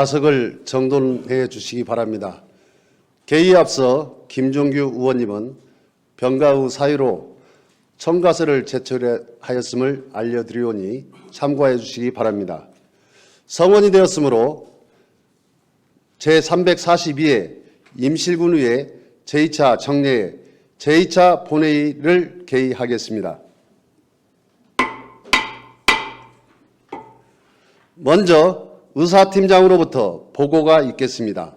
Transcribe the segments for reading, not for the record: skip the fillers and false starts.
좌석을 정돈해 주시기 바랍니다. 개의에 앞서 김종규 의원님은 병가 후 사유로 청가서를 제출하였음을 알려드리오니 참고해 주시기 바랍니다. 성원이 되었으므로 제342회 임실군의회 제2차 정례회 제2차 본회의를 개의하겠습니다. 먼저 의사팀장으로부터 보고가 있겠습니다.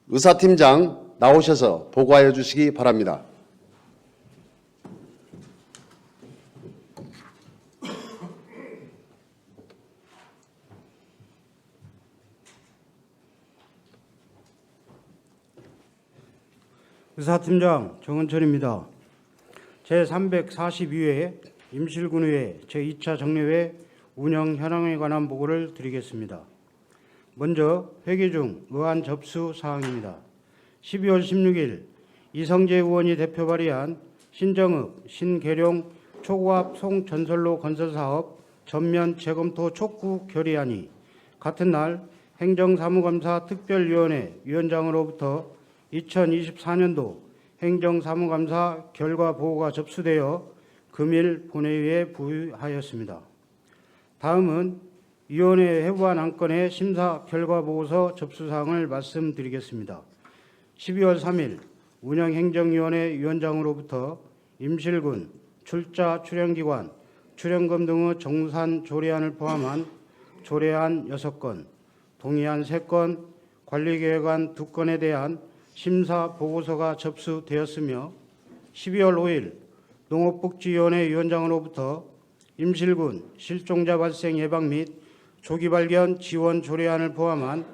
의사팀장 나오셔서 보고하여 주시기 바랍니다. 의사팀장 정은철입니다. 제342회 임실군의회 제2차 정례회 운영 현황에 관한 보고를 드리겠습니다. 먼저 회기 중 의안 접수 사항입니다. 12월 16일 이성재 의원이 대표 발의한 신정읍, 신계룡 초고압 송전선로 건설사업 전면 재검토 촉구 결의안이 같은 날 행정사무감사 특별위원회 위원장으로부터 2024년도 행정사무감사 결과 보고가 접수되어 금일 본회의에 부의하였습니다. 다음은 위원회 해부안 안건의 심사 결과 보고서 접수사항을 말씀드리겠습니다. 12월 3일 운영행정위원회 위원장으로부터 임실군 출자 출연기관 출연금 등의 정산 조례안을 포함한 조례안 6건, 동의안 3건, 관리계획안 2건에 대한 심사 보고서가 접수되었으며 12월 5일 농업복지위원회 위원장으로부터 임실군 실종자 발생 예방 및 조기 발견 지원 조례안을 포함한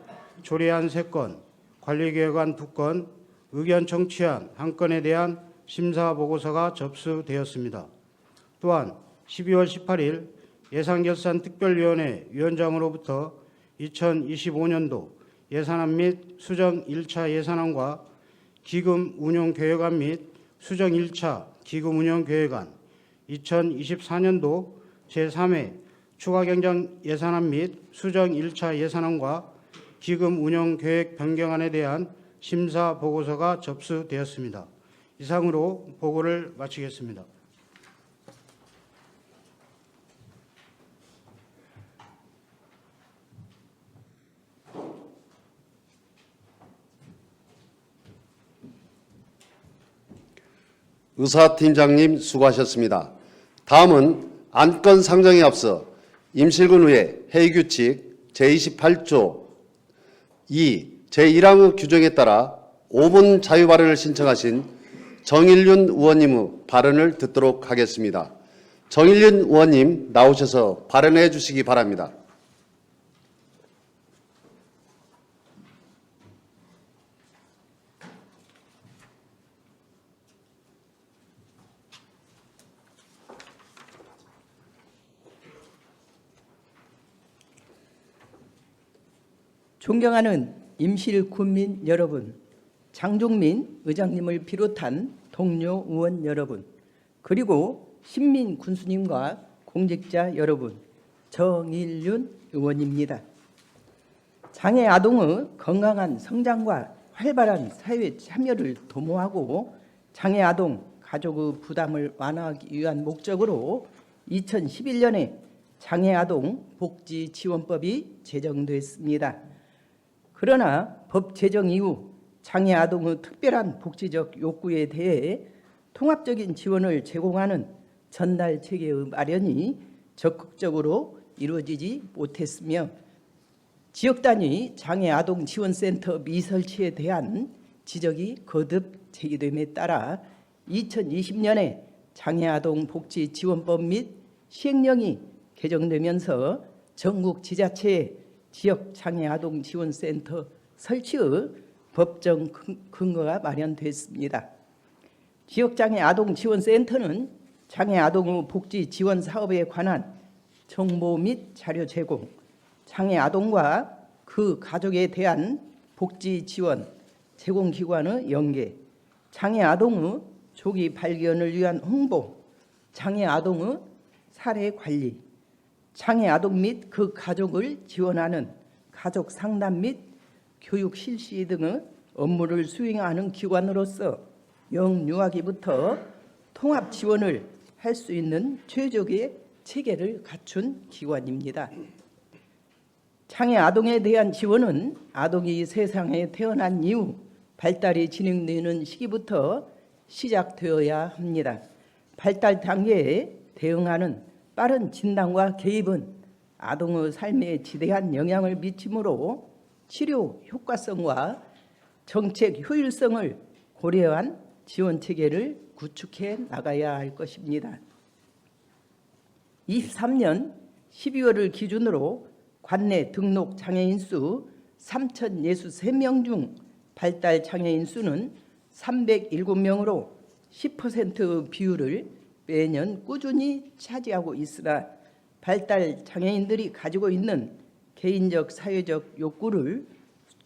조례안 3건, 관리계획안 2건, 의견 청취안 1건에 대한 심사 보고서가 접수되었습니다. 또한 12월 18일 예산결산특별위원회 위원장으로부터 2025년도 예산안 및 수정 1차 예산안과 기금 운용 계획안 및 수정 1차 기금 운용 계획안, 2024년도 제3회 추가경정 예산안 및 수정 1차 예산안과 기금 운용 계획 변경안에 대한 심사 보고서가 접수되었습니다. 이상으로 보고를 마치겠습니다. 의사팀장님 수고하셨습니다. 다음은 안건 상정에 앞서 임실군의회 회의규칙 제28조 2 제1항의 규정에 따라 5분 자유발언을 신청하신 정일륜 의원님의 발언을 듣도록 하겠습니다. 정일륜 의원님 나오셔서 발언해 주시기 바랍니다. 존경하는 임실 군민 여러분, 장종민 의장님을 비롯한 동료 의원 여러분, 그리고 신민 군수님과 공직자 여러분, 정일륜 의원입니다. 장애 아동의 건강한 성장과 활발한 사회 참여를 도모하고 장애 아동 가족의 부담을 완화하기 위한 목적으로 2011년에 장애 아동 복지 지원법이 제정됐습니다. 그러나 법 제정 이후 장애 아동의 특별한 복지적 욕구에 대해 통합적인 지원을 제공하는 전달 체계의 마련이 적극적으로 이루어지지 못했으며 지역 단위 장애 아동 지원센터 미설치에 대한 지적이 거듭 제기됨에 따라 2020년에 장애 아동 복지 지원법 및 시행령이 개정되면서 전국 지자체에 지역 장애 아동 지원센터 설치의 법정 근거가 마련됐습니다. 지역 장애 아동 지원센터는 장애 아동의 복지 지원 사업에 관한 정보 및 자료 제공, 장애 아동과 그 가족에 대한 복지 지원 제공기관의 연계, 장애 아동의 조기 발견을 위한 홍보, 장애 아동의 사례 관리, 장애 아동 및 그 가족을 지원하는 가족 상담 및 교육 실시 등의 업무를 수행하는 기관으로서 영유아기부터 통합 지원을 할 수 있는 최적의 체계를 갖춘 기관입니다. 장애 아동에 대한 지원은 아동이 세상에 태어난 이후 발달이 진행되는 시기부터 시작되어야 합니다. 발달 단계에 대응하는 빠른 진단과 개입은 아동의 삶에 지대한 영향을 미치므로 치료 효과성과 정책 효율성을 고려한 지원 체계를 구축해 나가야 할 것입니다. 23년 12월을 기준으로 관내 등록 장애인 수 3,063명 중 발달 장애인 수는 307명으로 10% 비율을 매년 꾸준히 차지하고 있으나 발달 장애인들이 가지고 있는 개인적 사회적 욕구를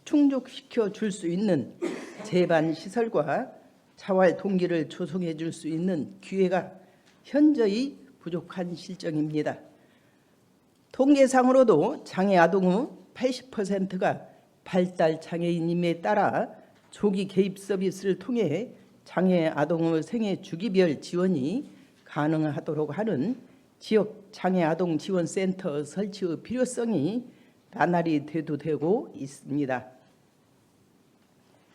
충족시켜 줄 수 있는 재반 시설과 자활 동기를 조성해 줄 수 있는 기회가 현저히 부족한 실정입니다. 통계상으로도 장애 아동의 80%가 발달 장애인임에 따라 조기 개입 서비스를 통해 장애 아동의 생애 주기별 지원이 가능하도록 하는 지역 장애 아동 지원 센터 설치의 필요성이 나날이 대두되고 있습니다.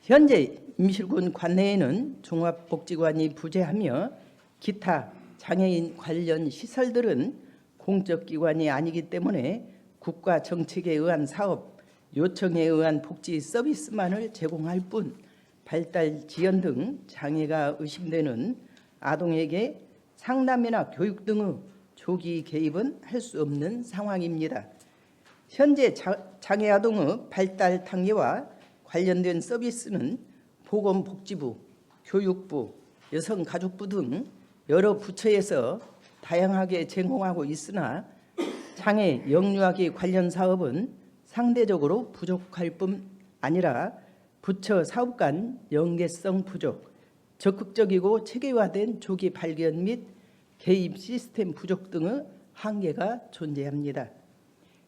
현재 임실군 관내에는 종합복지관이 부재하며 기타 장애인 관련 시설들은 공적기관이 아니기 때문에 국가 정책에 의한 사업, 요청에 의한 복지 서비스만을 제공할 뿐 발달 지연 등 장애가 의심되는 아동에게 상담이나 교육 등의 조기 개입은 할 수 없는 상황입니다. 현재 장애 아동의 발달 단계와 관련된 서비스는 보건복지부, 교육부, 여성가족부 등 여러 부처에서 다양하게 제공하고 있으나 장애 영유아기 관련 사업은 상대적으로 부족할 뿐 아니라 부처 사업 간 연계성 부족, 적극적이고 체계화된 조기 발견 및 개입 시스템 부족 등의 한계가 존재합니다.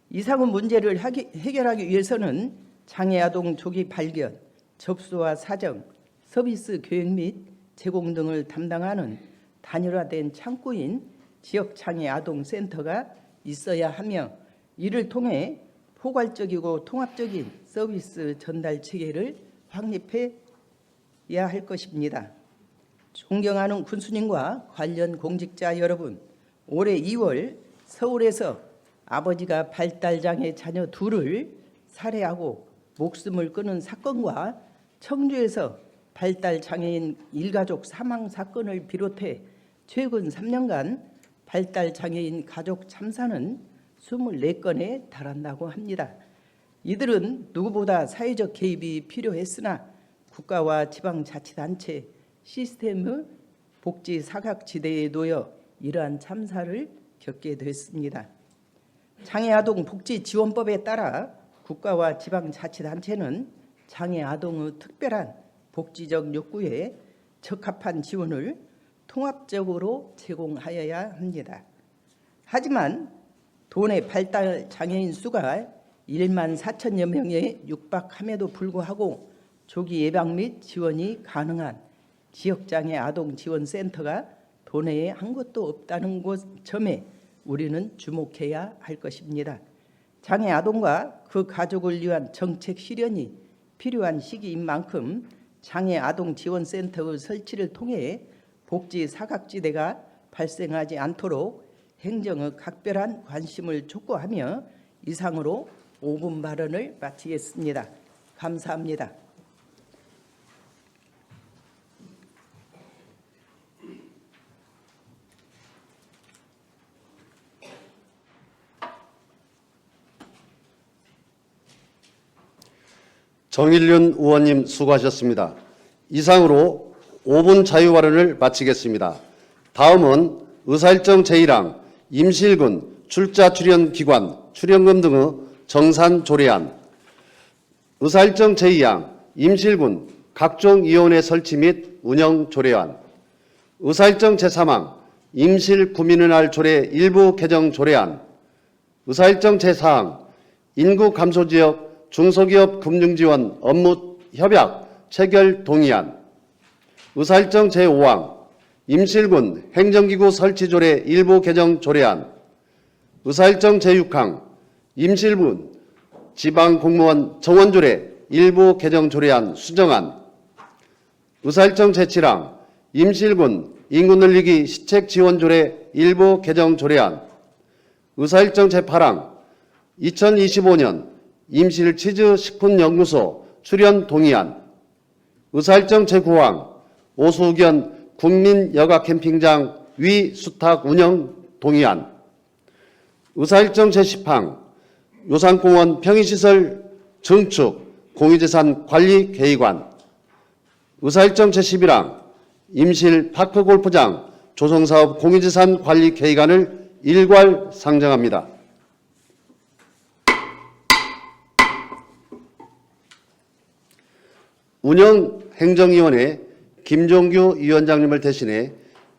이상의 문제를 해결하기 위해서는 장애 아동 조기 발견, 접수와 사정, 서비스 계획 및 제공 등을 담당하는 단일화된 창구인 지역 장애 아동 센터가 있어야 하며 이를 통해 포괄적이고 통합적인 서비스 전달 체계를 확립해야 할 것입니다. 존경하는 군수님과 관련 공직자 여러분, 올해 2월 서울에서 아버지가 발달장애 자녀 둘을 살해하고 목숨을 끊은 사건과 청주에서 발달장애인 일가족 사망 사건을 비롯해 최근 3년간 발달장애인 가족 참사는 24건에 달한다고 합니다. 이들은 누구보다 사회적 개입이 필요했으나 국가와 지방자치단체 시스템의 복지 사각지대에 놓여 이러한 참사를 겪게 됐습니다. 장애아동 복지지원법에 따라 국가와 지방자치단체는 장애아동의 특별한 복지적 욕구에 적합한 지원을 통합적으로 제공하여야 합니다. 하지만 도내 발달 장애인 수가 1만 4천여 명에 육박함에도 불구하고 조기 예방 및 지원이 가능한 지역장애 아동지원센터가 도내에 한 곳도 없다는 점에 우리는 주목해야 할 것입니다. 장애 아동과 그 가족을 위한 정책 실현이 필요한 시기인 만큼 장애 아동지원센터의 설치를 통해 복지 사각지대가 발생하지 않도록 행정의 각별한 관심을 촉구하며 이상으로 5분 발언을 마치겠습니다. 감사합니다. 정일륜 의원님 수고하셨습니다. 이상으로 5분 자유 발언을 마치겠습니다. 다음은 의사일정 제1항 임실군 출자 출연 기관 출연금 등의 정산 조례안, 의사일정 제2항 임실군 각종 위원회 설치 및 운영 조례안, 의사일정 제3항 임실 구민의 날 조례 일부 개정 조례안, 의사일정 제4항 인구 감소 지역 중소기업 금융지원 업무 협약 체결 동의안. 의사일정 제5항 임실군 행정기구 설치 조례 일부 개정 조례안. 의사일정 제6항 임실군 지방공무원 정원조례 일부 개정 조례안 수정안. 의사일정 제7항 임실군 인구 늘리기 시책 지원 조례 일부 개정 조례안. 의사일정 제8항 2025년 임실치즈 식품연구소 출연 동의안. 의사일정 제9항 오수견 국민여가 캠핑장 위 수탁 운영 동의안. 의사일정 제10항 요산공원 평의시설 증축 공유재산 관리 계획안. 의사일정 제11항 임실 파크골프장 조성사업 공유재산 관리 계획안을 일괄 상정합니다. 운영행정위원회 김종규 위원장님을 대신해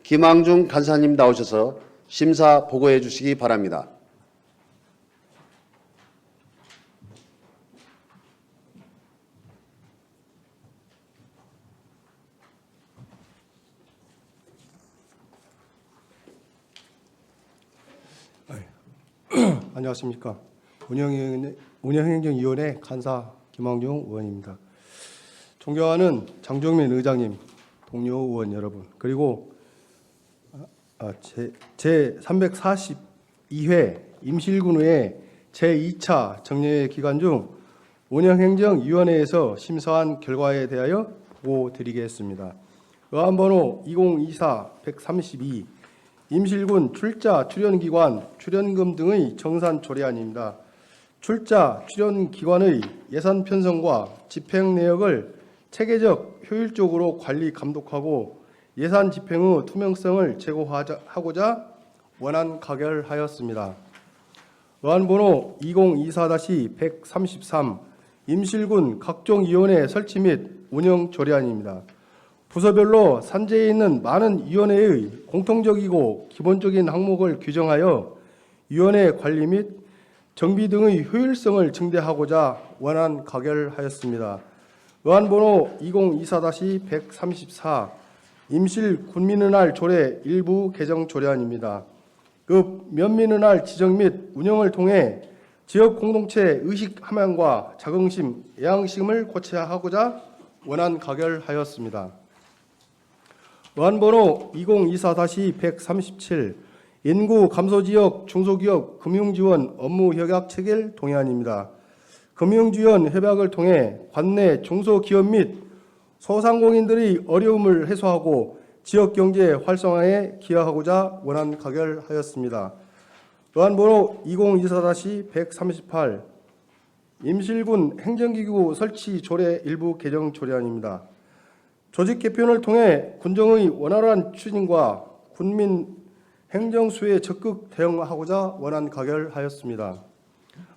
김항중 간사님 나오셔서 심사 보고해 주시기 바랍니다. 안녕하십니까. 운영행정위원회 간사 김항중 의원입니다. 존경하는 장종민 의장님, 동료 의원 여러분, 그리고 제 342회 임실군의회 제2차 정례회 기간 중 운영행정위원회에서 심사한 결과에 대하여 보고드리겠습니다. 의안번호 2024-132 임실군 출자 출연기관 출연금 등의 정산 조례안입니다. 출자 출연기관의 예산 편성과 집행 내역을 체계적 효율적으로 관리 감독하고 예산 집행의 투명성을 제고하고자 원안 가결하였습니다. 의안번호 2024-133 임실군 각종위원회 설치 및 운영 조례안입니다. 부서별로 산재해 있는 많은 위원회의 공통적이고 기본적인 항목을 규정하여 위원회 관리 및 정비 등의 효율성을 증대하고자 원안 가결하였습니다. 의안번호 2024-134 임실군민의 날 조례 일부 개정 조례안입니다. 그 면민의 날 지정 및 운영을 통해 지역 공동체 의식 함양과 자긍심, 애양심을 고취하고자 원안 가결하였습니다. 의안번호 2024-137 인구 감소지역 중소기업 금융지원 업무 협약 체결 동의안입니다. 금융지원 협약을 통해 관내 중소기업 및 소상공인들의 어려움을 해소하고 지역경제 활성화에 기여하고자 원안 가결하였습니다. 의안번호 2024-138 임실군 행정기구 설치 조례 일부 개정 조례안입니다. 조직 개편을 통해 군정의 원활한 추진과 군민 행정 수혜에 적극 대응하고자 원안 가결하였습니다.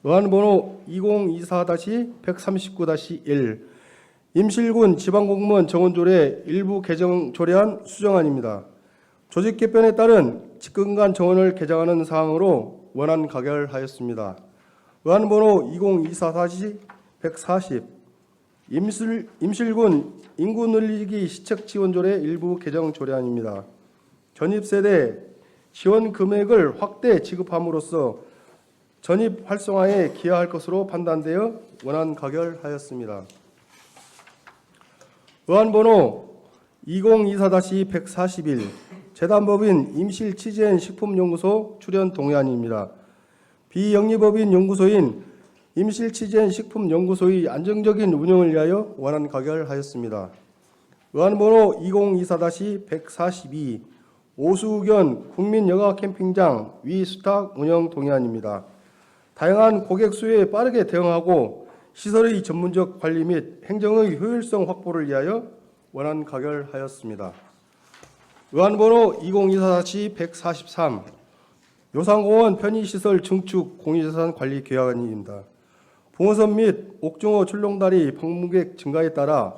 의안번호 2024-139-1 임실군 지방공무원 정원조례 일부 개정 조례안 수정안입니다. 조직 개편에 따른 직근간 정원을 개정하는 사항으로 원안 가결하였습니다. 의안번호 2024-140 임실군 인구 늘리기 시책 지원조례 일부 개정 조례안입니다. 전입세대 지원 금액을 확대 지급함으로써 전입 활성화에 기여할 것으로 판단되어 원안 가결하였습니다. 의안번호 2024-141 재단법인 임실치즈앤 식품연구소 출연 동의안입니다. 비영리법인 연구소인 임실치즈앤 식품연구소의 안정적인 운영을 위하여 원안 가결하였습니다. 의안번호 2024-142 오수견 국민여가 캠핑장 위수탁 운영 동의안입니다. 다양한 고객 수요에 빠르게 대응하고 시설의 전문적 관리 및 행정의 효율성 확보를 위하여 원안 가결하였습니다. 의안번호 2024-143 요산공원 편의시설 증축 공유재산 관리 계획안입니다. 붕어섬 및 옥중어 출렁다리 방문객 증가에 따라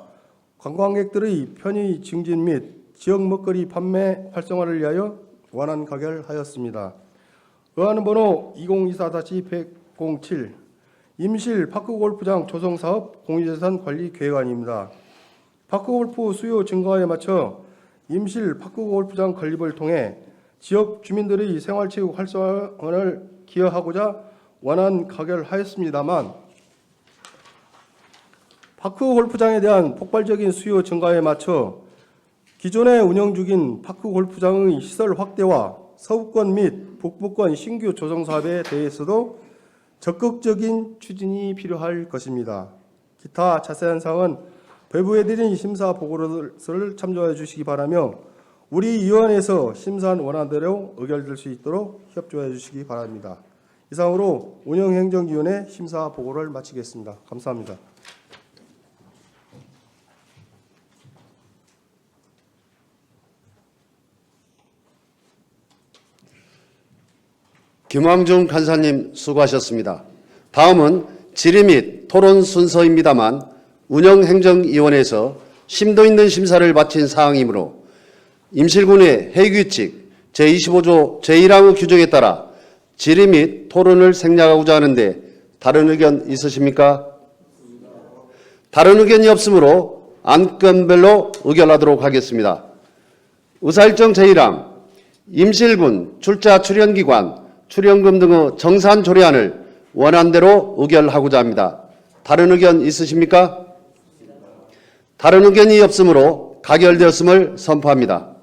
관광객들의 편의 증진 및 지역 먹거리 판매 활성화를 위하여 원안 가결하였습니다. 의안번호 2024-107 임실 파크골프장 조성사업 공유재산 관리 계획안입니다. 파크골프 수요 증가에 맞춰 임실 파크골프장 건립을 통해 지역 주민들의 생활체육 활성화를 기여하고자 원안 가결하였습니다만 파크골프장에 대한 폭발적인 수요 증가에 맞춰 기존에 운영 중인 파크골프장의 시설 확대와 서부권 및 북부권 신규 조성 사업에 대해서도 적극적인 추진이 필요할 것입니다. 기타 자세한 사항은 배부해 드린 심사 보고를 참조해 주시기 바라며 우리 위원회에서 심사한 원안대로 의결될 수 있도록 협조해 주시기 바랍니다. 이상으로 운영행정위원회 심사 보고를 마치겠습니다. 감사합니다. 김왕중 간사님 수고하셨습니다. 다음은 질의 및 토론 순서입니다만 운영행정위원회에서 심도 있는 심사를 마친 사항이므로 임실군의 회규칙 제25조 제1항의 규정에 따라 질의 및 토론을 생략하고자 하는데 다른 의견 있으십니까? 다른 의견이 없으므로 안건별로 의결하도록 하겠습니다. 의사일정 제1항 임실군 출자 출연기관 출연금 등의 정산 조례안을 원안대로 의결하고자 합니다. 다른 의견 있으십니까? 다른 의견이 없으므로 가결되었음을 선포합니다.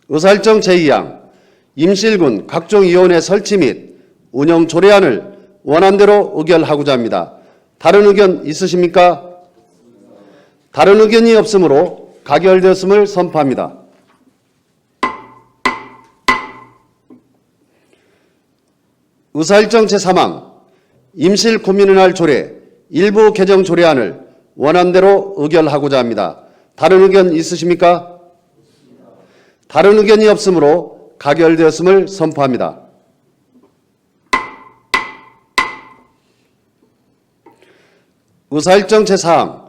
의사일정 제2항 임실군 각종 위원회 설치 및 운영 조례안을 원안대로 의결하고자 합니다. 다른 의견 있으십니까? 다른 의견이 없으므로 가결되었음을 선포합니다. 의사일정 제3항 임실군민의날 조례 일부 개정 조례안을 원안대로 의결하고자 합니다. 다른 의견 있으십니까? 다른 의견이 없으므로 가결되었음을 선포합니다. 의사일정 제4항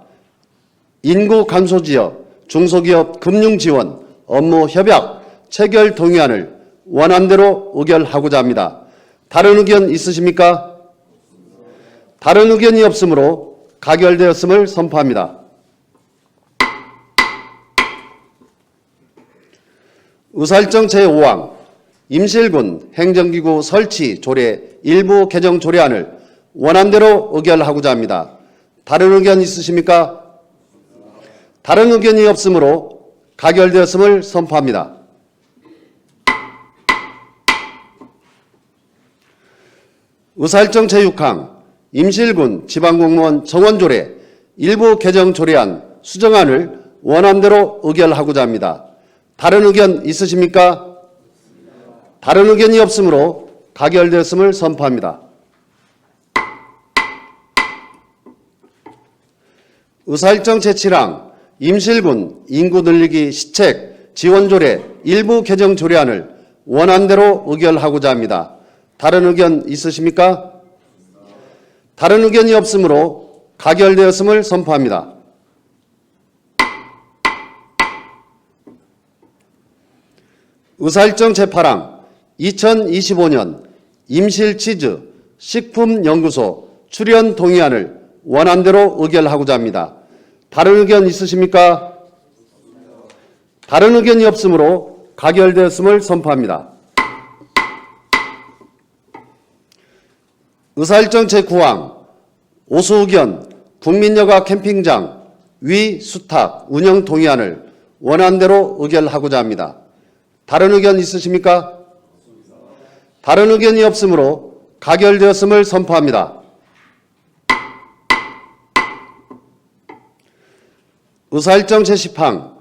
인구 감소지역 중소기업 금융지원 업무 협약 체결 동의안을 원안대로 의결하고자 합니다. 다른 의견 있으십니까? 다른 의견이 없으므로 가결되었음을 선포합니다. 의사일정 제5항 임실군 행정기구 설치 조례 일부 개정 조례안을 원안대로 의결하고자 합니다. 다른 의견 있으십니까? 다른 의견이 없으므로 가결되었음을 선포합니다. 의사일정 제6항 임실군 지방공무원 정원조례 일부 개정 조례안 수정안을 원안대로 의결하고자 합니다. 다른 의견 있으십니까? 다른 의견이 없으므로 가결되었음을 선포합니다. 의사일정 제7항 임실군 인구 늘리기 시책 지원조례 일부 개정 조례안을 원안대로 의결하고자 합니다. 다른 의견 있으십니까? 다른 의견이 없으므로 가결되었음을 선포합니다. 의사일정 제8항 2025년 임실치즈 식품연구소 출연 동의안을 원안대로 의결하고자 합니다. 다른 의견 있으십니까? 다른 의견이 없으므로 가결되었음을 선포합니다. 의사일정 제9항 오수의견 국민여가 캠핑장 위 수탁 운영 동의안을 원안대로 의결하고자 합니다. 다른 의견 있으십니까? 다른 의견이 없으므로 가결되었음을 선포합니다. 의사일정 제10항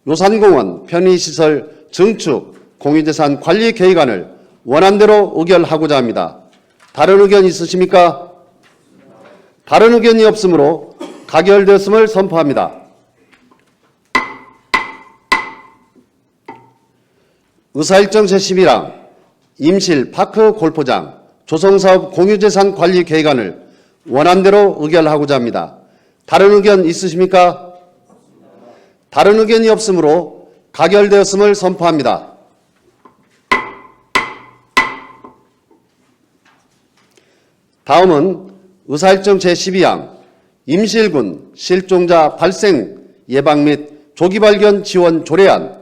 요산공원 편의시설 증축 공유재산 관리 계획안을 원안대로 의결하고자 합니다. 다른 의견 있으십니까? 다른 의견이 없으므로 가결되었음을 선포합니다. 의사일정 제11항 임실 파크 골프장 조성사업 공유재산 관리 계획안을 원안대로 의결하고자 합니다. 다른 의견 있으십니까? 다른 의견이 없으므로 가결되었음을 선포합니다. 다음은 의사일정 제12항 임실군 실종자 발생 예방 및 조기 발견 지원 조례안,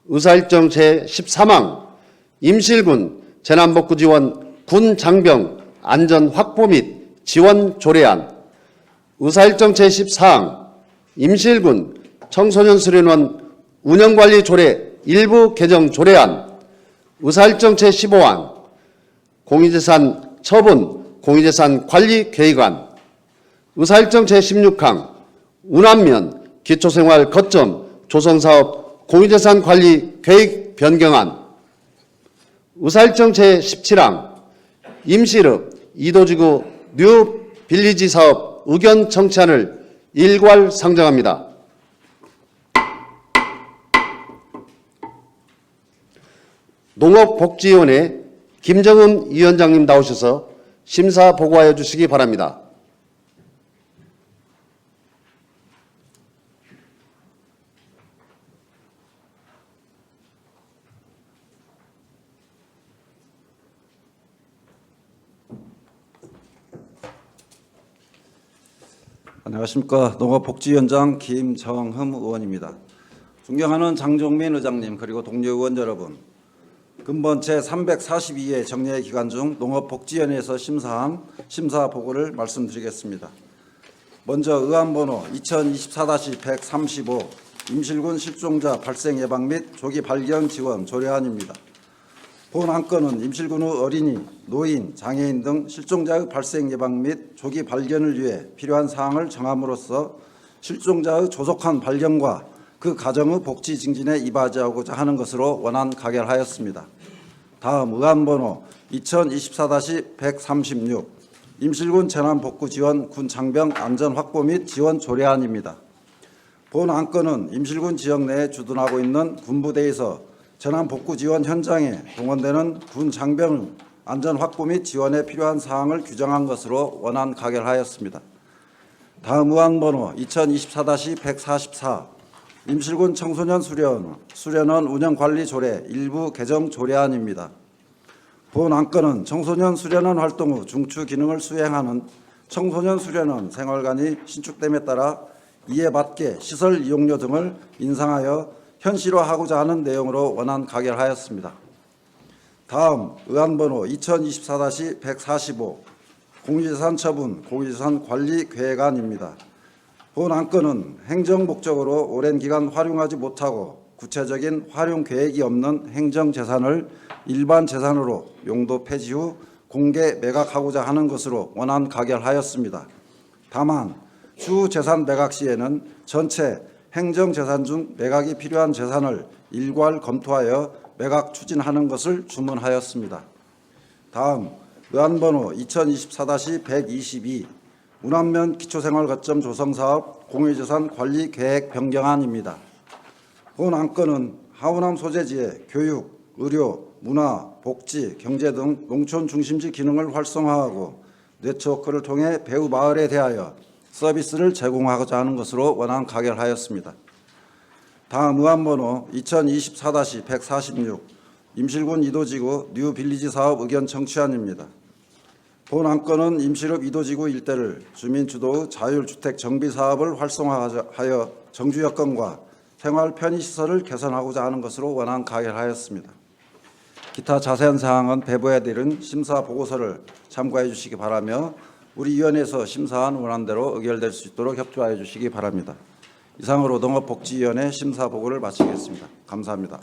의사일정 제13항 임실군 재난복구 지원 군 장병 안전 확보 및 지원 조례안, 의사일정 제14항 임실군 청소년 수련원 운영관리 조례 일부 개정 조례안, 의사일정 제15항 공유재산 처분 공유재산 관리 계획안, 의사일정 제16항 운암면 기초생활 거점 조성사업 공유재산 관리 계획 변경안, 의사일정 제17항 임실읍 이도지구 뉴 빌리지 사업 의견 청취안을 일괄 상정합니다. 농업복지위원회 김정은 위원장님 나오셔서 심사 보고하여 주시기 바랍니다. 안녕하십니까. 농업복지위원장 김정흠 의원입니다. 존경하는 장종민 의장님 그리고 동료 의원 여러분, 근본 제342회 정례 기간 중 농업복지위원회에서 심사한 심사 보고를 말씀드리겠습니다. 먼저 의안번호 2024-135 임실군 실종자 발생 예방 및 조기 발견 지원 조례안입니다. 본 안건은 임실군의 어린이, 노인, 장애인 등 실종자의 발생 예방 및 조기 발견을 위해 필요한 사항을 정함으로써 실종자의 조속한 발견과 그 가정의 복지 증진에 이바지하고자 하는 것으로 원안 가결하였습니다. 다음 의안번호 2024-136 임실군 재난복구 지원 군 장병 안전 확보 및 지원 조례안입니다. 본 안건은 임실군 지역 내에 주둔하고 있는 군부대에서 재난복구 지원 현장에 동원되는 군 장병 안전 확보 및 지원에 필요한 사항을 규정한 것으로 원안 가결하였습니다. 다음 의안번호 2024-144 임실군 청소년 수련원 운영관리 조례 일부 개정 조례안입니다. 본 안건은 청소년 수련원 활동 후 중추 기능을 수행하는 청소년 수련원 생활관이 신축됨에 따라 이에 맞게 시설 이용료 등을 인상하여 현실화하고자 하는 내용으로 원안 가결하였습니다. 다음 의안번호 2024-145 공유재산 처분 공유재산 관리 계획안입니다. 본 안건은 행정 목적으로 오랜 기간 활용하지 못하고 구체적인 활용 계획이 없는 행정재산을 일반 재산으로 용도 폐지 후 공개 매각하고자 하는 것으로 원안 가결하였습니다. 다만 추후 재산 매각 시에는 전체 행정재산 중 매각이 필요한 재산을 일괄 검토하여 매각 추진하는 것을 주문하였습니다. 다음 의안번호 2024-122 운암면 기초생활거점 조성사업 공유재산 관리 계획 변경안입니다. 본 안건은 하운암 소재지에 교육, 의료, 문화, 복지, 경제 등 농촌 중심지 기능을 활성화하고 네트워크를 통해 배후 마을에 대하여 서비스를 제공하고자 하는 것으로 원안 가결하였습니다. 다음 의안번호 2024-146 임실군 이도지구 뉴 빌리지 사업 의견 청취안입니다. 본 안건은 임실읍 이도지구 일대를 주민 주도의 자율주택 정비 사업을 활성화하여 정주 여건과 생활 편의시설을 개선하고자 하는 것으로 원안 가결하였습니다. 기타 자세한 사항은 배부에 드린 심사 보고서를 참고해 주시기 바라며 우리 위원회에서 심사한 원안대로 의결될 수 있도록 협조하여 주시기 바랍니다. 이상으로 농업복지위원회 심사 보고를 마치겠습니다. 감사합니다.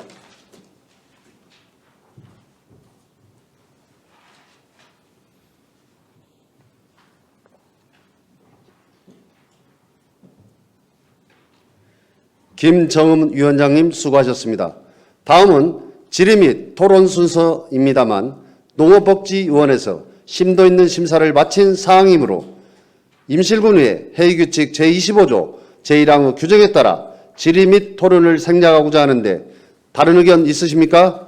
김정흠 위원장님 수고하셨습니다. 다음은 질의 및 토론 순서입니다만 농업복지위원회에서 심도 있는 심사를 마친 사항이므로 임실군의 회의규칙 제25조 제1항의 규정에 따라 질의 및 토론을 생략하고자 하는데 다른 의견 있으십니까?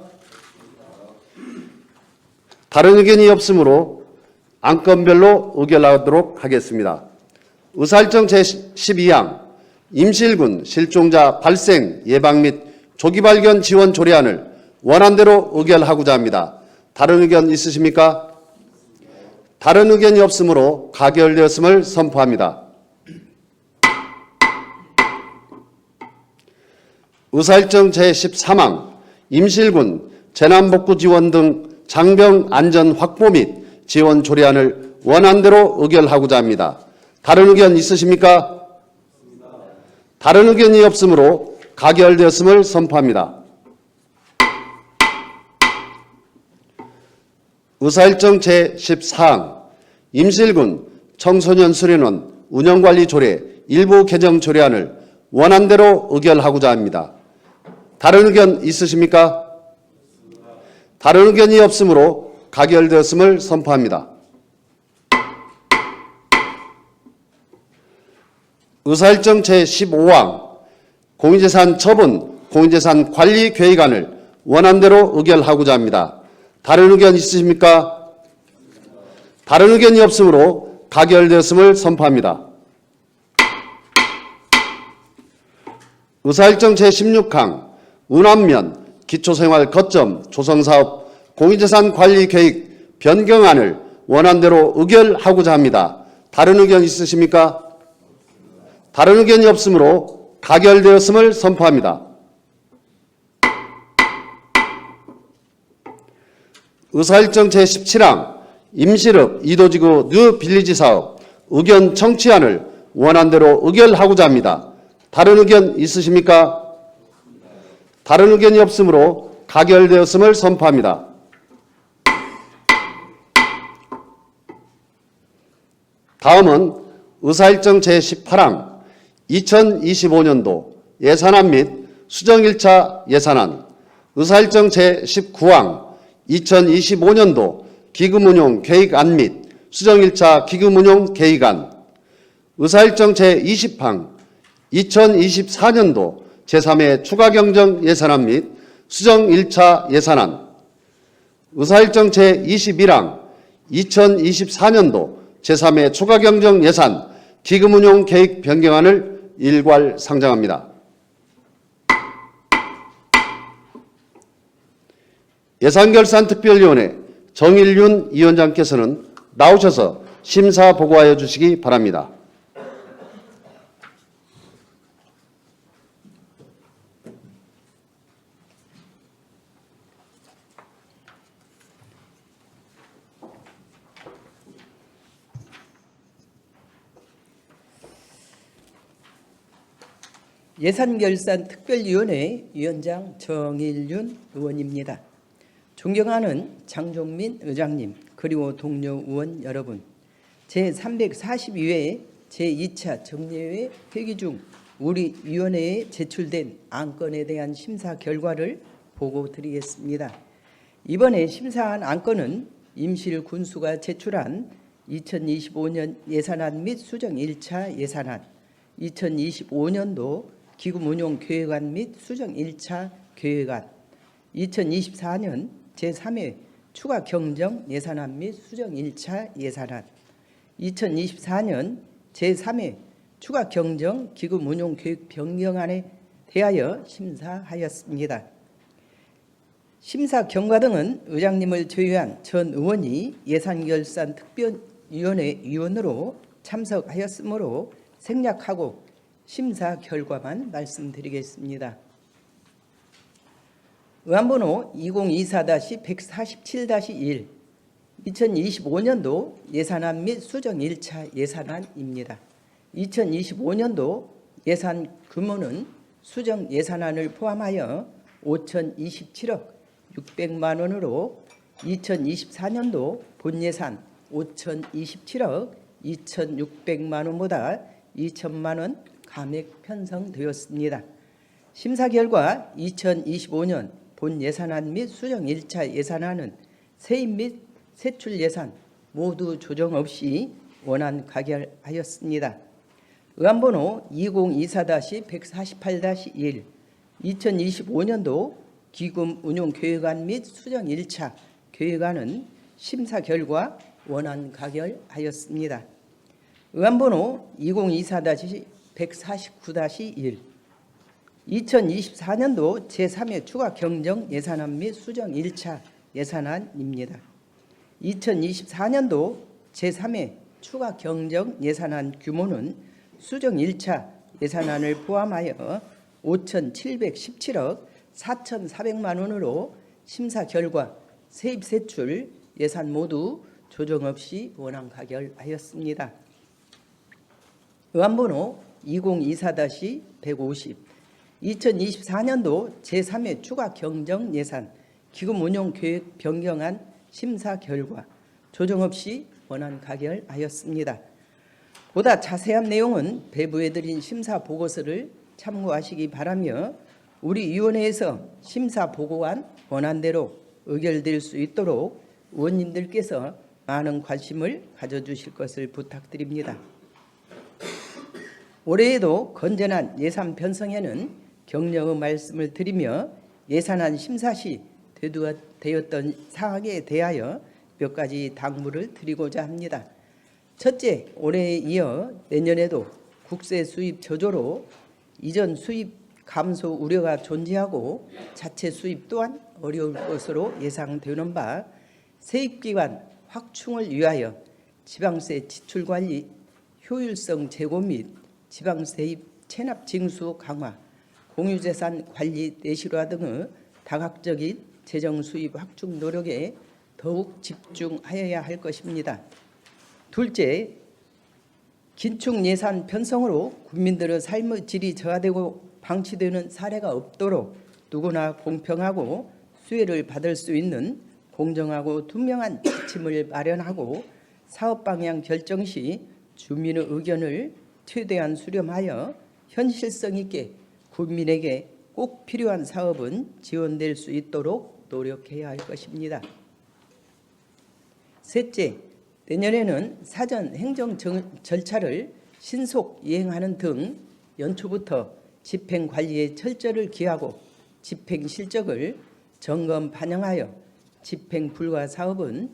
다른 의견이 없으므로 안건별로 의결하도록 하겠습니다. 의사일정 제12항 임실군 실종자 발생 예방 및 조기 발견 지원 조례안을 원안대로 의결하고자 합니다. 다른 의견 있으십니까? 다른 의견이 없으므로 가결되었음을 선포합니다. 의사일정 제13항 임실군 재난복구 지원 등 장병 안전 확보 및 지원 조례안을 원안대로 의결하고자 합니다. 다른 의견 있으십니까? 다른 의견이 없으므로 가결되었음을 선포합니다. 의사일정 제14항 임실군 청소년 수련원 운영관리 조례 일부 개정 조례안을 원안대로 의결하고자 합니다. 다른 의견 있으십니까? 다른 의견이 없으므로 가결되었음을 선포합니다. 의사일정 제15항 공유재산 처분, 공유재산 관리 계획안을 원안대로 의결하고자 합니다. 다른 의견 있으십니까? 다른 의견이 없으므로 가결되었음을 선포합니다. 의사일정 제16항 운암면 기초생활 거점 조성사업 공유재산 관리 계획 변경안을 원안대로 의결하고자 합니다. 다른 의견 있으십니까? 다른 의견이 없으므로 가결되었음을 선포합니다. 의사일정 제17항 임실읍 이도지구 뉴 빌리지 사업 의견 청취안을 원안대로 의결하고자 합니다. 다른 의견 있으십니까? 다른 의견이 없으므로 가결되었음을 선포합니다. 다음은 의사일정 제18항 2025년도 예산안 및 수정 1차 예산안, 의사일정 제19항 2025년도 기금운용 계획안 및 수정 1차 기금운용 계획안, 의사일정 제20항 2024년도 제3회 추가경정 예산안 및 수정 1차 예산안, 의사일정 제21항 2024년도 제3회 추가경정 예산 기금운용 계획 변경안을 일괄 상정합니다. 예산결산특별위원회 정일윤 위원장께서는 나오셔서 심사 보고하여 주시기 바랍니다. 예산결산특별위원회 위원장 정일윤 의원입니다. 존경하는 장종민 의장님 그리고 동료 의원 여러분, 제342회 제2차 정례회 회기 중 우리 위원회에 제출된 안건에 대한 심사 결과를 보고드리겠습니다. 이번에 심사한 안건은 임실 군수가 제출한 2025년 예산안 및 수정 1차 예산안, 2025년도 기금운용 계획안 및 수정 1차 계획안, 2024년 제3회 추가 경정 예산안 및 수정 1차 예산안, 2024년 제3회 추가 경정 기금운용 계획 변경안에 대하여 심사하였습니다. 심사 경과 등은 의장님을 제외한 전 의원이 예산결산특별위원회 위원으로 참석하였으므로 생략하고 심사 결과만 말씀드리겠습니다. 의안번호 2024-147-1 2025년도 예산안 및 수정 1차 예산안입니다. 2025년도 예산 규모는 수정 예산안을 포함하여 5,027억 600만 원으로 2024년도 본예산 5,027억 2,600만 원보다 2천만 원 감액 편성되었습니다. 심사 결과 2025년 본 예산안 및 수정 1차 예산안은 세입 및 세출 예산 모두 조정 없이 원안 가결하였습니다. 의안번호 2024-148-1 2025년도 기금 운용 계획안 및 수정 1차 계획안은 심사 결과 원안 가결하였습니다. 의안번호 2024-149-1 2024년도 제3회 추가 경정 예산안 및 수정 1차 예산안입니다. 2024년도 제3회 추가 경정 예산안 규모는 수정 1차 예산안을 포함하여 5,717억 4,400만 원으로 심사 결과 세입 세출 예산 모두 조정 없이 원안 가결하였습니다. 의안번호 2024-150 2024년도 제3회 추가 경정 예산 기금 운용 계획 변경안 심사 결과 조정 없이 원안 가결하였습니다. 보다 자세한 내용은 배부해드린 심사 보고서를 참고하시기 바라며 우리 위원회에서 심사 보고안 원안대로 의결될 수 있도록 의원님들께서 많은 관심을 가져주실 것을 부탁드립니다. 올해에도 건전한 예산 편성에는 격려의 말씀을 드리며 예산안 심사 시 되었던 사항에 대하여 몇 가지 당부를 드리고자 합니다. 첫째, 올해에 이어 내년에도 국세 수입 저조로 이전 수입 감소 우려가 존재하고 자체 수입 또한 어려울 것으로 예상되는 바 세입기관 확충을 위하여 지방세 지출관리 효율성 제고 및 지방세입 체납 징수 강화, 공유재산 관리 내실화 등의 다각적인 재정 수입 확충 노력에 더욱 집중하여야 할 것입니다. 둘째, 긴축 예산 편성으로 국민들의 삶의 질이 저하되고 방치되는 사례가 없도록 누구나 공평하고 수혜를 받을 수 있는 공정하고 투명한 지침을 마련하고 사업 방향 결정 시 주민의 의견을 최대한 수렴하여 현실성 있게 국민에게 꼭 필요한 사업은 지원될 수 있도록 노력해야 할 것입니다. 셋째, 내년에는 사전 행정 절차를 신속 이행하는 등 연초부터 집행 관리에 철저를 기하고 집행 실적을 점검 반영하여 집행 불가 사업은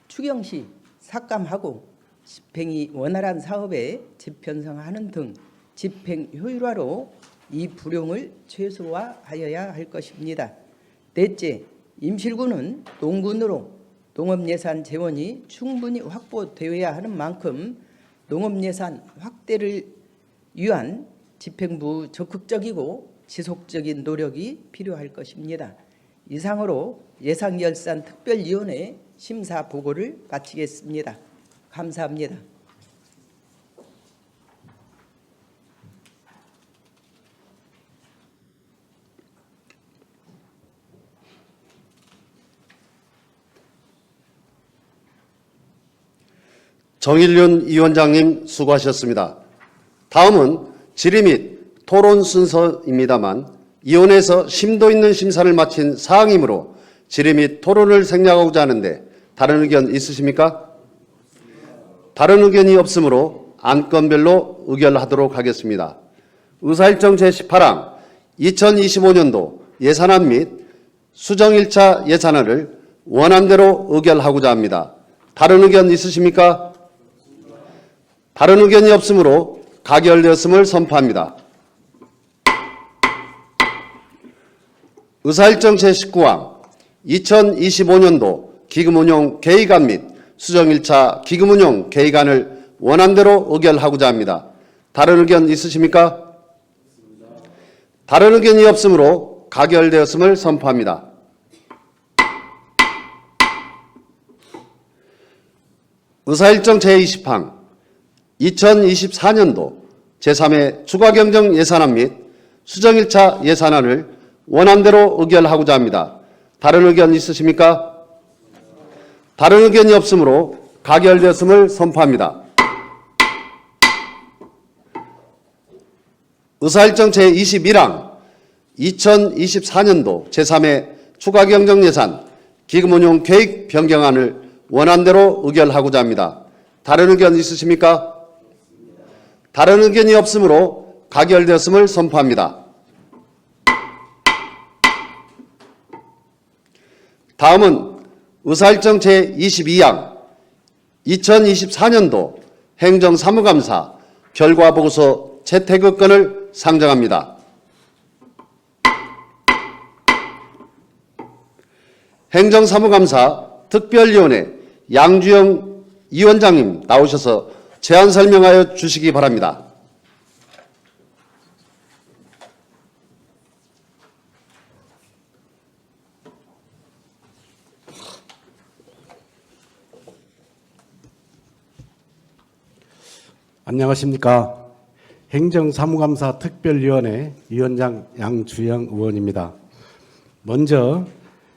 추경 시 삭감하고 집행이 원활한 사업에 재편성하는 등 집행 효율화로 이 불용을 최소화하여야 할 것입니다. 넷째, 임실군은 농군으로 농업예산 재원이 충분히 확보되어야 하는 만큼 농업예산 확대를 위한 집행부 적극적이고 지속적인 노력이 필요할 것입니다. 이상으로 예산결산특별위원회 심사 보고를 마치겠습니다. 감사합니다. 정일륜 위원장님 수고하셨습니다. 다음은 질의 및 토론 순서입니다만 위원회에서 심도 있는 심사를 마친 사항이므로 질의 및 토론을 생략하고자 하는데 다른 의견 있으십니까? 다른 의견이 없으므로 안건별로 의결하도록 하겠습니다. 의사일정 제18항 2025년도 예산안 및 수정 1차 예산안을 원안대로 의결하고자 합니다. 다른 의견 있으십니까? 다른 의견이 없으므로 가결되었음을 선포합니다. 의사일정 제19항 2025년도 기금운용 계획안 및 수정 1차 기금운용 계획안을 원안대로 의결하고자 합니다. 다른 의견 있으십니까? 다른 의견이 없으므로 가결되었음을 선포합니다. 의사일정 제20항 2024년도 제3회 추가경정 예산안 및 수정 1차 예산안을 원안대로 의결하고자 합니다. 다른 의견 있으십니까? 다른 의견이 없으므로 가결되었음을 선포합니다. 의사일정 제21항 2024년도 제3회 추가경정 예산 기금운용 계획 변경안을 원안대로 의결하고자 합니다. 다른 의견 있으십니까? 다른 의견이 없으므로 가결되었음을 선포합니다. 다음은 의사일정 제22항 2024년도 행정사무감사 결과보고서 채택의건을 상정합니다. 행정사무감사 특별위원회 양주영 이 위원장님 나오셔서 제안 설명하여 주시기 바랍니다. 안녕하십니까. 행정사무감사 특별위원회 위원장 양주영 의원입니다. 먼저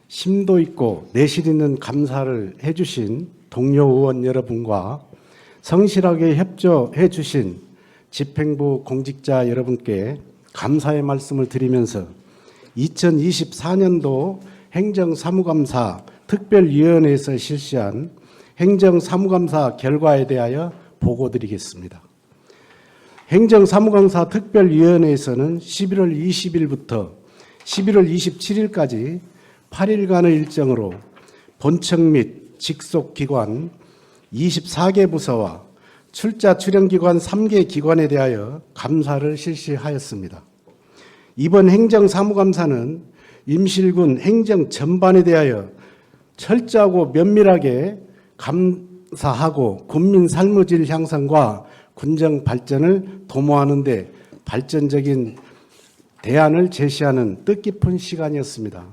심도 있고 내실 있는 감사를 해주신 동료 의원 여러분과 성실하게 협조해 주신 집행부 공직자 여러분께 감사의 말씀을 드리면서 2024년도 행정사무감사 특별위원회에서 실시한 행정사무감사 결과에 대하여 보고드리겠습니다. 행정사무감사 특별위원회에서는 11월 20일부터 11월 27일까지 8일간의 일정으로 본청 및 직속 기관 24개 부서와 출자 출연기관 3개 기관에 대하여 감사를 실시하였습니다. 이번 행정사무감사는 임실군 행정 전반에 대하여 철저하고 면밀하게 감사하고 국민 삶의 질 향상과 군정 발전을 도모하는 데 발전적인 대안을 제시하는 뜻깊은 시간이었습니다.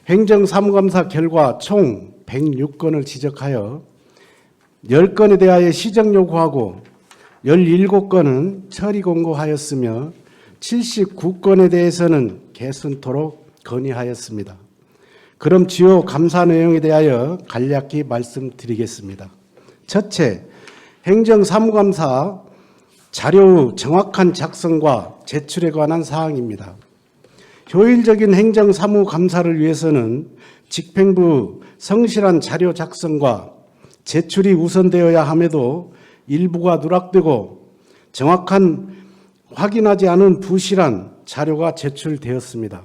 행정사무감사 결과 총 106건을 지적하여 10건에 대하여 시정 요구하고 17건은 처리 공고하였으며 79건에 대해서는 개선토록 건의하였습니다. 그럼 주요 감사 내용에 대하여 간략히 말씀드리겠습니다. 첫째, 행정사무감사 자료의 정확한 작성과 제출에 관한 사항입니다. 효율적인 행정사무감사를 위해서는 집행부 성실한 자료 작성과 제출이 우선되어야 함에도 일부가 누락되고 정확한 확인하지 않은 부실한 자료가 제출되었습니다.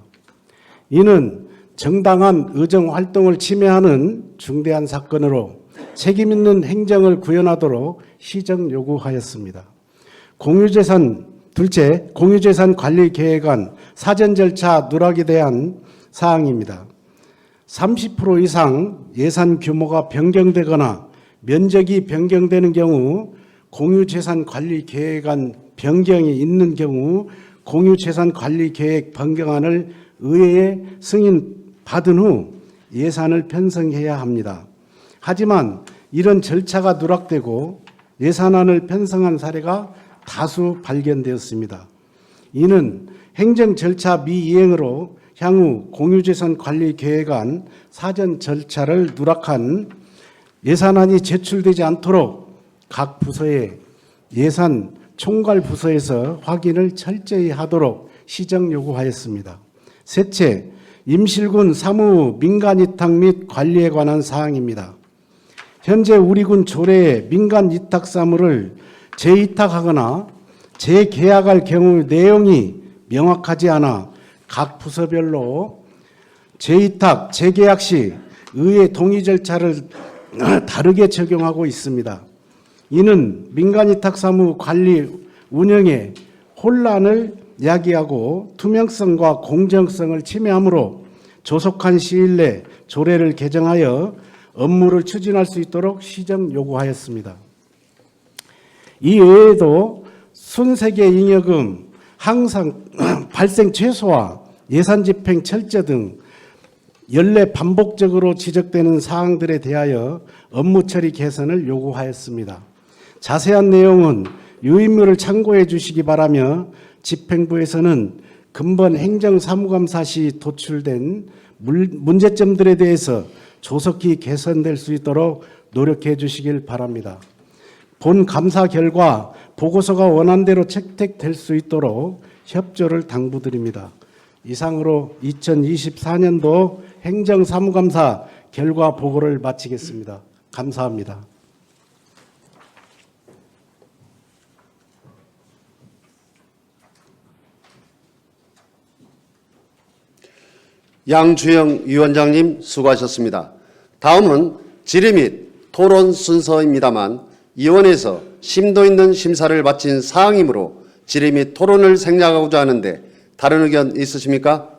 이는 정당한 의정활동을 침해하는 중대한 사건으로 책임있는 행정을 구현하도록 시정 요구하였습니다. 둘째, 공유재산 관리 계획안 사전 절차 누락에 대한 사항입니다. 30% 이상 예산 규모가 변경되거나 면적이 변경되는 경우 공유재산 관리 계획안 변경이 있는 경우 공유재산 관리 계획 변경안을 의회에 승인받은 후 예산을 편성해야 합니다. 하지만 이런 절차가 누락되고 예산안을 편성한 사례가 다수 발견되었습니다. 이는 행정 절차 미이행으로 향후 공유재산 관리 계획안 사전 절차를 누락한 예산안이 제출되지 않도록 각 부서의 예산 총괄 부서에서 확인을 철저히 하도록 시정 요구하였습니다. 셋째, 임실군 사무 민간 위탁 및 관리에 관한 사항입니다. 현재 우리 군 조례에 민간 위탁 사무를 재위탁하거나 재계약할 경우 내용이 명확하지 않아 각 부서별로 재위탁, 재계약 시 의회 동의 절차를 다르게 적용하고 있습니다. 이는 민간위탁 사무 관리 운영에 혼란을 야기하고 투명성과 공정성을 침해하므로 조속한 시일 내 조례를 개정하여 업무를 추진할 수 있도록 시정 요구하였습니다. 이 외에도 순세계 잉여금 항상 발생 최소화, 예산 집행 철저 등 연례 반복적으로 지적되는 사항들에 대하여 업무 처리 개선을 요구하였습니다. 자세한 내용은 유인물을 참고해 주시기 바라며 집행부에서는 근본 행정사무감사 시 도출된 문제점들에 대해서 조속히 개선될 수 있도록 노력해 주시길 바랍니다. 본 감사 결과 보고서가 원안대로 채택될 수 있도록 협조를 당부드립니다. 이상으로 2024년도 행정사무감사 결과 보고를 마치겠습니다. 감사합니다. 양주영 위원장님 수고하셨습니다. 다음은 질의 및 토론 순서입니다만 위원회에서 심도 있는 심사를 마친 사항이므로 질의 및 토론을 생략하고자 하는데 다른 의견 있으십니까?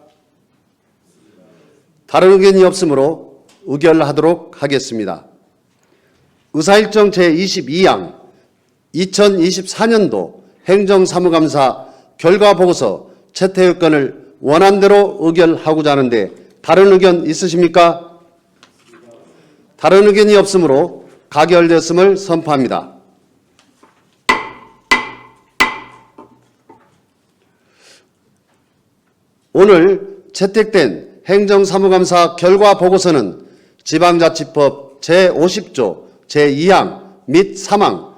다른 의견이 없으므로 의결하도록 하겠습니다. 의사일정 제22양 2024년도 행정사무감사 결과보고서 채택 건을 원안대로 의결하고자 하는데 다른 의견 있으십니까? 다른 의견이 없으므로 가결되었음을 선포합니다. 오늘 채택된 행정사무감사 결과보고서는 지방자치법 제50조 제2항 및 3항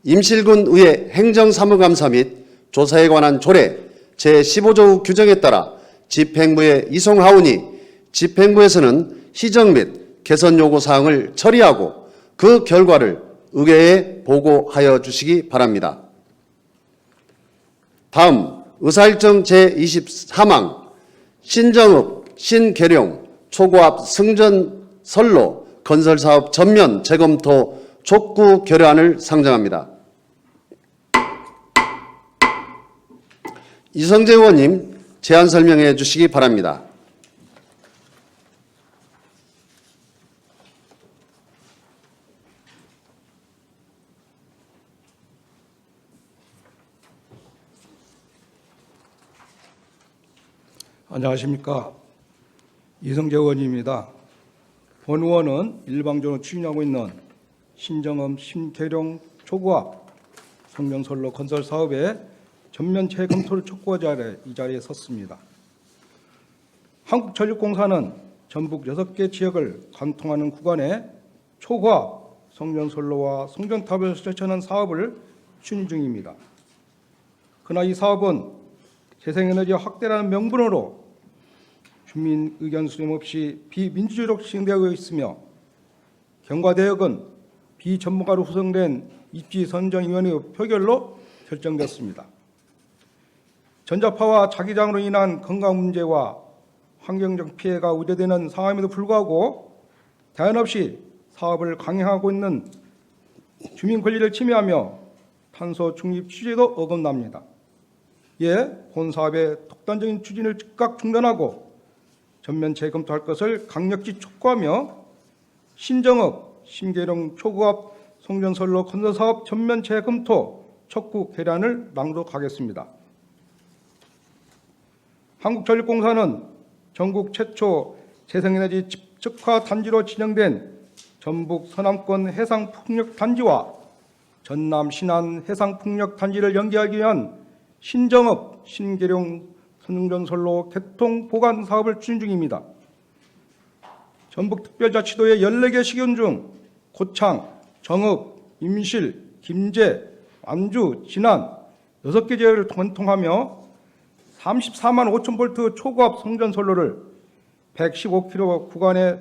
임실군 의회 행정사무감사 및 조사에 관한 조례 제15조 규정에 따라 집행부에 이송하오니 집행부에서는 시정 및 개선 요구사항을 처리하고 그 결과를 의회에 보고하여 주시기 바랍니다. 다음 의사일정 제23항 신정읍, 신계룡, 초고압 승전선로 건설사업 전면 재검토 촉구 결의안을 상정합니다. 이성재 의원님 제안 설명해 주시기 바랍니다. 안녕하십니까. 이성재 의원입니다. 본 의원은 일방적으로 추진하고 있는 신정읍 신계룡 초고압 성전선로 건설 사업의 전면 재검토를 촉구하자 이 자리에 섰습니다. 한국전력공사는 전북 6개 지역을 관통하는 구간에 초고압 성전선로와 송전탑을 설치하는 사업을 추진 중입니다. 그러나 이 사업은 재생에너지 확대라는 명분으로 주민 의견 수렴 없이 비민주적으로 진행되고 있으며 경과대역은 비전문가로 구성된 입지선정위원회 표결로 결정됐습니다. 전자파와 자기장으로 인한 건강 문제와 환경적 피해가 우려되는 상황임에도 불구하고 대안 없이 사업을 강행하고 있는 주민 권리를 침해하며 탄소 중립 취지에도 어긋납니다. 이에 본 사업의 독단적인 추진을 즉각 중단하고 전면 재검토할 것을 강력히 촉구하며 신정읍, 신계룡 초고압 송전선로 건설사업 전면 재검토 촉구 결의안을 낭독하겠습니다. 한국전력공사는 전국 최초 재생에너지 집적화 단지로 진행된 전북 서남권 해상풍력단지와 전남 신안 해상풍력단지를 연계하기 위한 신정읍, 신계룡 선전선로 개통 보관 사업을 추진 중입니다. 전북특별자치도의 14개 시군 중 고창, 정읍, 임실, 김제, 안주, 진안 6개 지역을 관통하며 34만 5천 볼트 초고압 송전선로를 115km 구간에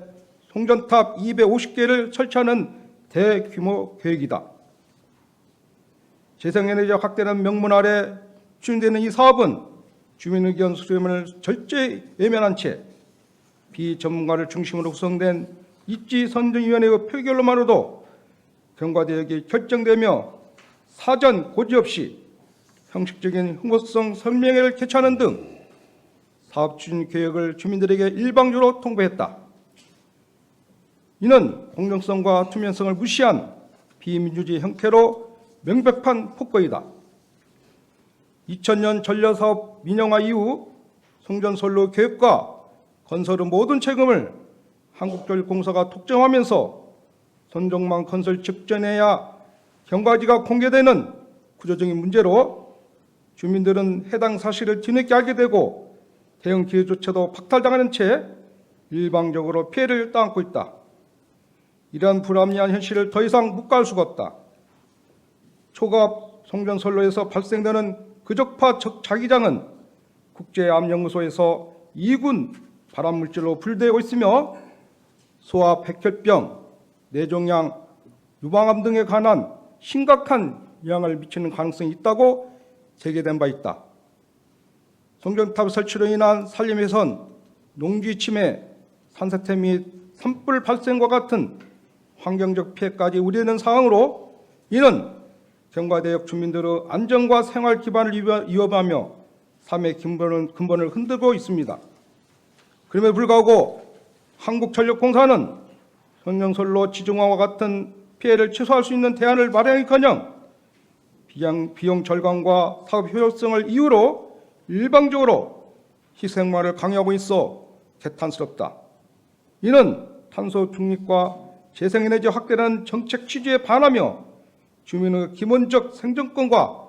송전탑 250개를 설치하는 대규모 계획이다. 재생에너지 확대는 명문 아래 추진되는 이 사업은 주민 의견 수렴을 절제 외면한 채 비전문가를 중심으로 구성된 입지선정위원회의 표결로만으로도 경과대역이 결정되며 사전 고지 없이 형식적인 홍보성 설명회를 개최하는 등 사업 추진 계획을 주민들에게 일방적으로 통보했다. 이는 공정성과 투명성을 무시한 비민주주의 형태로 명백한 폭거이다. 2000년 전력사업 민영화 이후 송전선로 계획과 건설의 모든 책임을 한국전력공사가 독점하면서 선정망 건설 직전에야 경과지가 공개되는 구조적인 문제로 주민들은 해당 사실을 뒤늦게 알게 되고 대응 기회조차도 박탈당하는 채 일방적으로 피해를 당하고 있다. 이러한 불합리한 현실을 더 이상 묵과할 수가 없다. 초고압 송전선로에서 발생되는 그적파 자기장은 국제암연구소에서 2군 발암물질로 분류되고 있으며 소아 백혈병, 뇌종양, 유방암 등에 관한 심각한 영향을 미치는 가능성이 있다고 제기된 바 있다. 송전탑 설치로 인한 산림훼손, 농지 침해, 산사태 및 산불 발생과 같은 환경적 피해까지 우려되는 상황으로 이는 경과대역 주민들의 안전과 생활 기반을 위협하며 삶의 근본을 흔들고 있습니다. 그럼에도 불구하고 한국전력공사는 송전선로 지정화와 같은 피해를 최소화할 수 있는 대안을 마련하기커녕 비용 절감과 사업 효율성을 이유로 일방적으로 희생만을 강요하고 있어 개탄스럽다. 이는 탄소 중립과 재생에너지 확대라는 정책 취지에 반하며 주민의 기본적 생존권과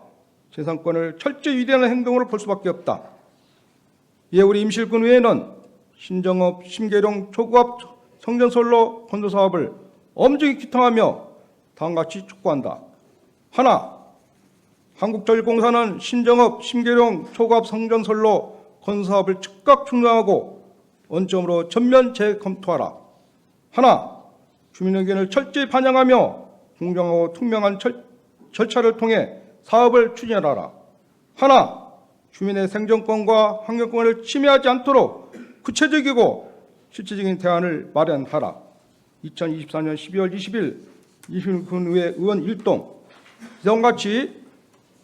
재산권을 철저히 위배하는 행동으로 볼 수밖에 없다. 이에 우리 임실군 의회는 신정업, 심계룡, 초고압 성전선로 건설 사업을 엄중히 규탄하며 다음과 같이 촉구한다. 하나, 한국전력공사는 신정업, 심계룡, 초고압 성전선로 건설 사업을 즉각 중단하고 원점으로 전면 재검토하라. 하나, 주민 의견을 철저히 반영하며 공정하고 투명한 절차를 통해 사업을 추진하라. 하나, 주민의 생존권과 환경권을 침해하지 않도록 구체적이고 실질적인 대안을 마련하라. 2024년 12월 20일 임실군 의회 의원 1동 이와 같이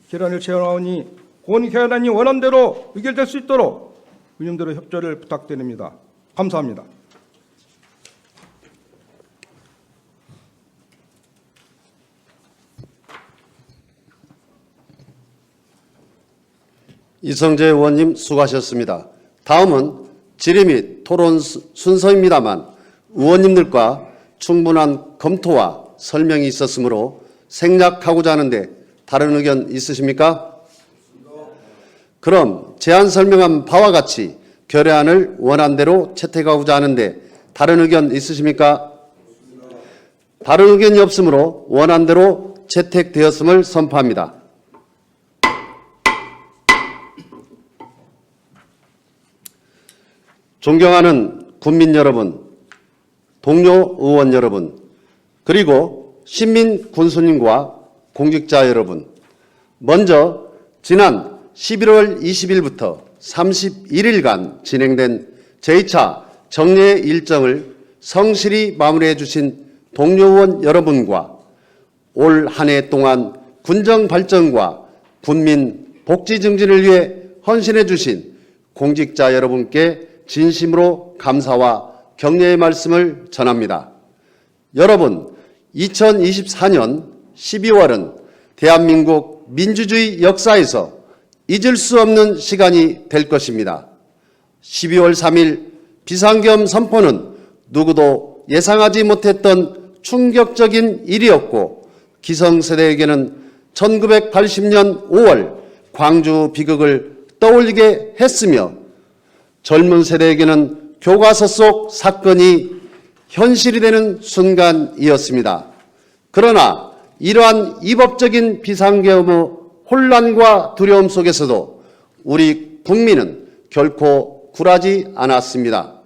개헌을 제안하오니 본 개헌안이 원안대로 의결될 수 있도록 의원들의 협조를 부탁드립니다. 감사합니다. 이성재 의원님 수고하셨습니다. 다음은 질의 및 토론 순서입니다만 의원님들과 충분한 검토와 설명이 있었으므로 생략하고자 하는데 다른 의견 있으십니까? 그럼 제안 설명한 바와 같이 결의안을 원안대로 채택하고자 하는데 다른 의견 있으십니까? 다른 의견이 없으므로 원안대로 채택되었음을 선포합니다. 존경하는 국민 여러분, 동료 의원 여러분, 그리고 시민 군수님과 공직자 여러분, 먼저 지난 11월 20일부터 31일간 진행된 제2차 정례 일정을 성실히 마무리해 주신 동료 의원 여러분과 올 한 해 동안 군정 발전과 국민 복지 증진을 위해 헌신해 주신 공직자 여러분께 진심으로 감사와 격려의 말씀을 전합니다. 여러분, 2024년 12월은 대한민국 민주주의 역사에서 잊을 수 없는 시간이 될 것입니다. 12월 3일 비상계엄 선포는 누구도 예상하지 못했던 충격적인 일이었고 기성세대에게는 1980년 5월 광주 비극을 떠올리게 했으며 젊은 세대에게는 교과서 속 사건이 현실이 되는 순간이었습니다. 그러나 이러한 이법적인 비상계엄의 혼란과 두려움 속에서도 우리 국민은 결코 굴하지 않았습니다.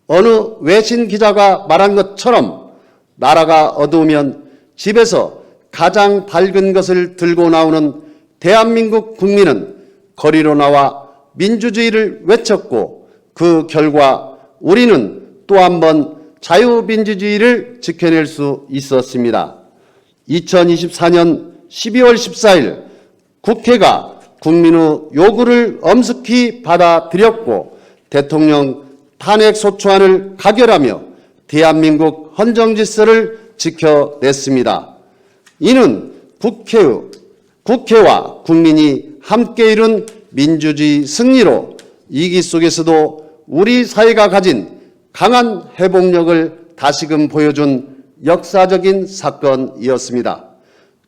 어느 외신 기자가 말한 것처럼 나라가 어두우면 집에서 가장 밝은 것을 들고 나오는 대한민국 국민은 거리로 나와 민주주의를 외쳤고 그 결과 우리는 또 한 번 자유민주주의를 지켜낼 수 있었습니다. 2024년 12월 14일 국회가 국민의 요구를 엄숙히 받아들였고 대통령 탄핵소추안을 가결하며 대한민국 헌정질서를 지켜냈습니다. 이는 국회와 국민이 함께 이룬 민주주의 승리로 위기 속에서도 우리 사회가 가진 강한 회복력을 다시금 보여준 역사적인 사건이었습니다.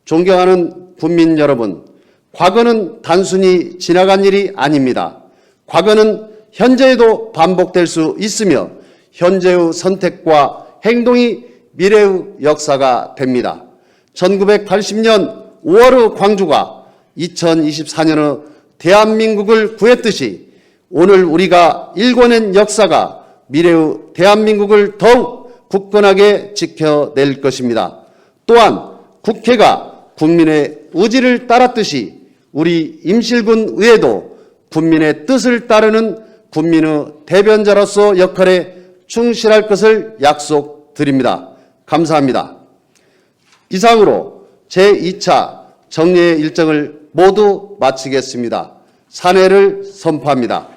존경하는 국민 여러분, 과거는 단순히 지나간 일이 아닙니다. 과거는 현재에도 반복될 수 있으며 현재의 선택과 행동이 미래의 역사가 됩니다. 1980년 5월의 광주가 2024년의 대한민국을 구했듯이 오늘 우리가 일궈낸 역사가 미래의 대한민국을 더욱 굳건하게 지켜낼 것입니다. 또한 국회가 국민의 의지를 따랐듯이 우리 임실군 의회도 국민의 뜻을 따르는 국민의 대변자로서 역할에 충실할 것을 약속드립니다. 감사합니다. 이상으로 제2차 정례 일정을 모두 마치겠습니다. 산회를 선포합니다.